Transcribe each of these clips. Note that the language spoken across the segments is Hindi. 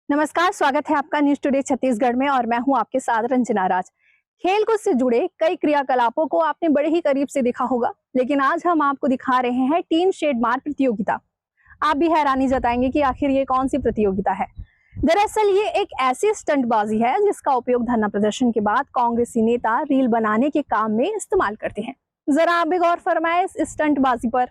नमस्कार, स्वागत है आपका न्यूज टुडे छत्तीसगढ़ में और मैं हूं आपके साथ रंजना राज। खेलकूद से जुड़े कई क्रियाकलापों को आपने बड़े ही करीब से देखा होगा, लेकिन आज हम आपको दिखा रहे हैं टीन शेड मार प्रतियोगिता। आप भी हैरानी जताएंगे कि आखिर ये कौन सी प्रतियोगिता है। दरअसल ये एक ऐसी स्टंटबाजी है जिसका उपयोग धरना प्रदर्शन के बाद कांग्रेसी नेता रील बनाने के काम में इस्तेमाल करते हैं। जरा आप भी गौर फरमाए इस स्टंटबाजी पर।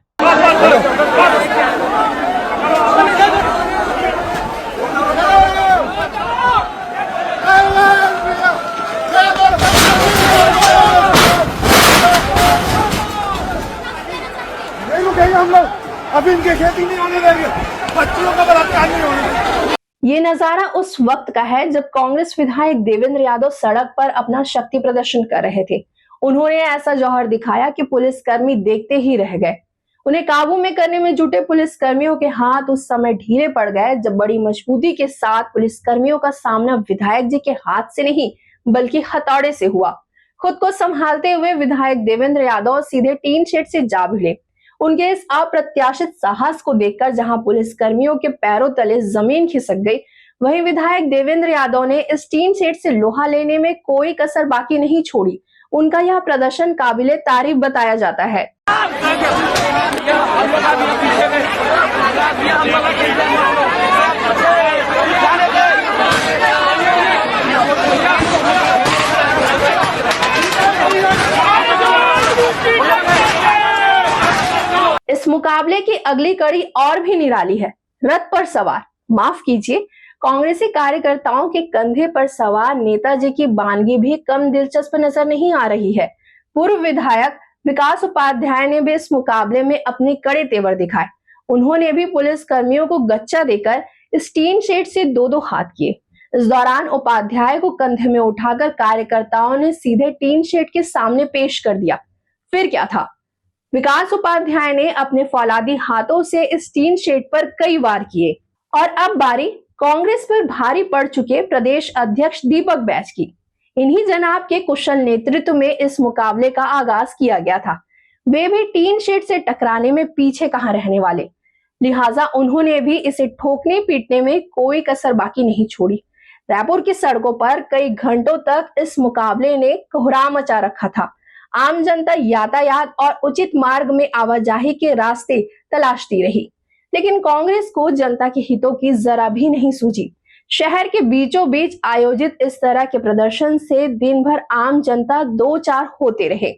हम लोग अभी इनके खेती नहीं होने देंगे, बच्चियों का बलात्कार नहीं होने देंगे। ये नजारा उस वक्त का है जब कांग्रेस विधायक देवेंद्र यादव सड़क पर अपना शक्ति प्रदर्शन कर रहे थे। उन्होंने ऐसा जौहर दिखाया कि पुलिसकर्मी देखते ही रह गए। उन्हें काबू में करने में जुटे पुलिसकर्मियों के हाथ उस समय ढीले पड़ गए जब बड़ी मजबूती के साथ पुलिसकर्मियों का सामना विधायक जी के हाथ से नहीं बल्कि हथौड़े से हुआ। खुद को संभालते हुए विधायक देवेंद्र यादव सीधे टीन शेड से जा भिड़े। उनके इस अप्रत्याशित साहस को देखकर जहां पुलिसकर्मियों के पैरों तले जमीन खिसक गई, वहीं विधायक देवेंद्र यादव ने इस टीन शेड से लोहा लेने में कोई कसर बाकी नहीं छोड़ी। उनका यह प्रदर्शन काबिले तारीफ बताया जाता है। इस मुकाबले की अगली कड़ी और भी निराली है। रथ पर सवार, माफ कीजिए, कांग्रेसी कार्यकर्ताओं के कंधे पर सवार नेताजी की बानगी भी कम दिलचस्प नजर नहीं आ रही है। पूर्व विधायक विकास उपाध्याय ने भी इस मुकाबले में अपने कड़े तेवर दिखाए। उन्होंने भी पुलिस कर्मियों को गच्चा देकर इस टीन शेड से दो हाथ किए। इस दौरान उपाध्याय को कंधे में उठाकर कार्यकर्ताओं ने सीधे टीन शेड के सामने पेश कर दिया। फिर क्या था, विकास उपाध्याय ने अपने फौलादी हाथों से इस टीन शेड पर कई वार किए। और अब बारी कांग्रेस पर भारी पड़ चुके प्रदेश अध्यक्ष दीपक बैज की। इन्हीं जनाब के कुशल नेतृत्व में इस मुकाबले का आगाज किया गया था। वे भी टीन शेड से टकराने में पीछे कहां रहने वाले, लिहाजा उन्होंने भी इसे ठोकने पीटने में कोई कसर बाकी नहीं छोड़ी। रायपुर की सड़कों पर कई घंटों तक इस मुकाबले ने कोहराम मचा रखा था। आम जनता यातायात और उचित मार्ग में आवाजाही के रास्ते तलाशती रही, लेकिन कांग्रेस को जनता के हितों की जरा भी नहीं सूझी। शहर के बीचों बीच आयोजित इस तरह के प्रदर्शन से दिन भर आम जनता दो चार होते रहे।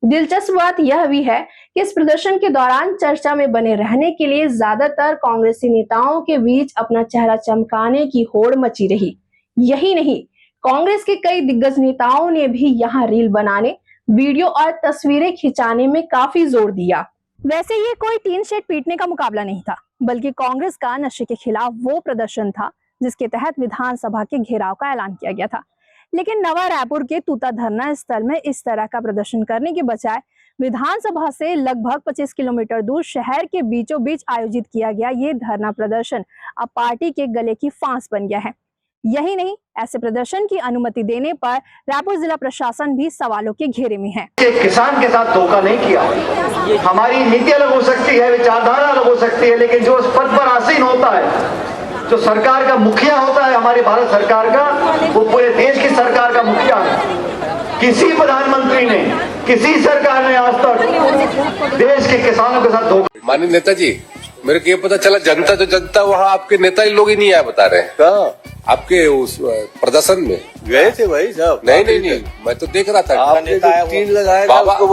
दिलचस्प बात यह भी है कि इस प्रदर्शन के दौरान चर्चा में बने रहने के लिए ज्यादातर कांग्रेसी नेताओं के बीच अपना चेहरा चमकाने की होड़ मची रही। यही नहीं, कांग्रेस के कई दिग्गज नेताओं ने भी यहाँ रील बनाने, वीडियो और तस्वीरें खिंचाने में काफी जोर दिया। वैसे ये कोई टीन शेड पीटने का मुकाबला नहीं था, बल्कि कांग्रेस का नशे के खिलाफ वो प्रदर्शन था जिसके तहत विधानसभा के घेराव का ऐलान किया गया था। लेकिन नवा रायपुर के तूता धरना स्थल में इस तरह का प्रदर्शन करने के बजाय विधानसभा से लगभग 25 किलोमीटर दूर शहर के बीचों बीच आयोजित किया गया ये धरना प्रदर्शन अब पार्टी के गले की फांस बन गया है। यही नहीं, ऐसे प्रदर्शन की अनुमति देने पर रायपुर जिला प्रशासन भी सवालों के घेरे में है। किसान के साथ धोखा नहीं किया। हमारी नीति अलग हो सकती है, विचारधारा अलग हो सकती है, लेकिन जो उस पद पर आसीन होता है, जो सरकार का मुखिया होता है, हमारी भारत सरकार का, वो पूरे देश की सरकार का मुखिया है। किसी प्रधानमंत्री ने, किसी सरकार ने आज तक देश के किसानों के साथ धोखा। माननीय नेताजी, मेरे को ये पता चला जनता तो जनता वहाँ आपके नेता लोग ही नहीं आए, बता रहे हैं। कहाँ? आपके उस प्रदर्शन में गए थे भाई साहब? नहीं, मैं तो देख रहा था। आपने टीन लगाया था, बाबा को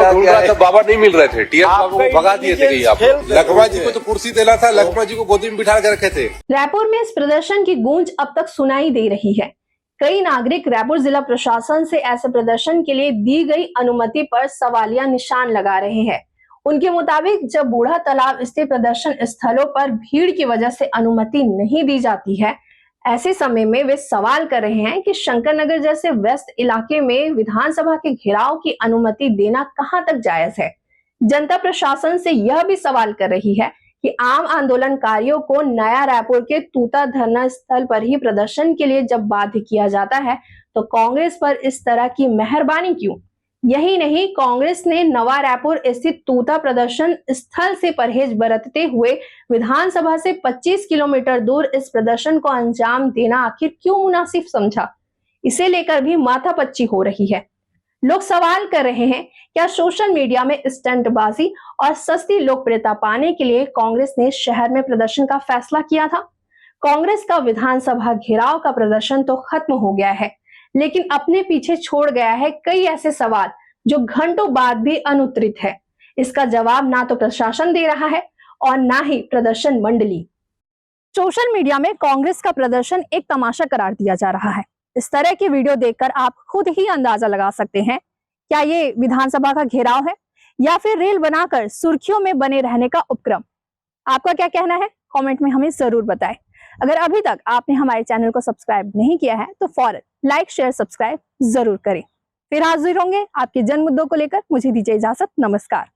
ढूंढ रहा था, बाबा नहीं मिल रहे थे। टीएस बाबू को भगा दिए थे। आप लखमा जी को तो कुर्सी देना था, लखमा जी को गोदी में बिठा कर रखे थे। रायपुर में इस प्रदर्शन की गूंज अब तक सुनाई दे रही है। कई नागरिक रायपुर जिला प्रशासन से ऐसे प्रदर्शन के लिए दी गई अनुमति पर सवालिया निशान लगा रहे हैं। उनके मुताबिक जब बूढ़ा तालाब स्थित प्रदर्शन स्थलों पर भीड़ की वजह से अनुमति नहीं दी जाती है, ऐसे समय में वे सवाल कर रहे हैं कि शंकर नगर जैसे व्यस्त इलाके में विधानसभा के घेराव की अनुमति देना कहां तक जायज है। जनता प्रशासन से यह भी सवाल कर रही है कि आम आंदोलनकारियों को नया रायपुर के तूता धरना स्थल पर ही प्रदर्शन के लिए जब बाध्य किया जाता है तो कांग्रेस पर इस तरह की मेहरबानी क्यों। यही नहीं, कांग्रेस ने नवा रायपुर स्थित तूता प्रदर्शन स्थल से परहेज बरतते हुए विधानसभा से 25 किलोमीटर दूर इस प्रदर्शन को अंजाम देना आखिर क्यों मुनासिब समझा, इसे लेकर भी माथापच्ची हो रही है। लोग सवाल कर रहे हैं, क्या सोशल मीडिया में स्टंटबाजी और सस्ती लोकप्रियता पाने के लिए कांग्रेस ने शहर में प्रदर्शन का फैसला किया था? कांग्रेस का विधानसभा घेराव का प्रदर्शन तो खत्म हो गया है, लेकिन अपने पीछे छोड़ गया है कई ऐसे सवाल जो घंटों बाद भी अनुत्तरित है। इसका जवाब ना तो प्रशासन दे रहा है और ना ही प्रदर्शन मंडली। सोशल मीडिया में कांग्रेस का प्रदर्शन एक तमाशा करार दिया जा रहा है। इस तरह की वीडियो देखकर आप खुद ही अंदाजा लगा सकते हैं, क्या ये विधानसभा का घेराव है या फिर रेल बनाकर सुर्खियों में बने रहने का उपक्रम? आपका क्या कहना है? कमेंट में हमें जरूर बताएं। अगर अभी तक आपने हमारे चैनल को सब्सक्राइब नहीं किया है तो फौरन लाइक शेयर सब्सक्राइब जरूर करें। फिर हाजिर होंगे आपके जन मुद्दों को लेकर। मुझे दीजिए इजाजत, नमस्कार।